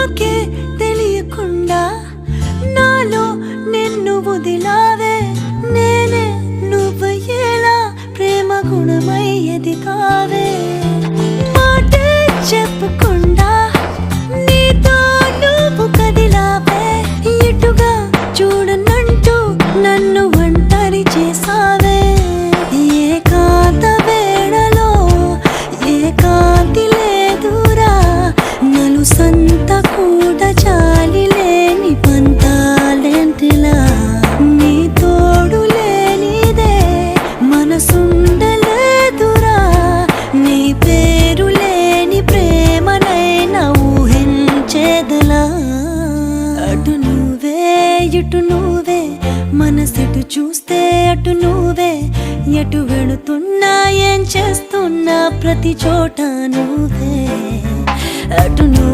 నాకే తెలియకుండా నాలో నిన్ను వదిలావే నేనే నువ్వయ్యేలా ప్రేమ గుణమయ్యేది కావే మాటే చెప్పకుండా నీతో నువ్వు కదిలావే ఇటుగా చూడనంటూ నన్ను ఒంటరి చేసావే ఏకాంత వేళలో ఏకాంతి లేదురా నలుసంత కూడా చాలి లేని పంతాలెంటిలా నీ తోడు లేనిదే మనసుండలేదురా నీ పేరు లేని ప్రేమనైనా ఊహించేదలా అటు నువ్వే ఇటు నువ్వే మనసెటు చూస్తే అటు నువ్వే ఎటు వెళుతున్నా ఏం చేస్తున్నా ప్రతి చోట నువ్వే అటు నువ్వు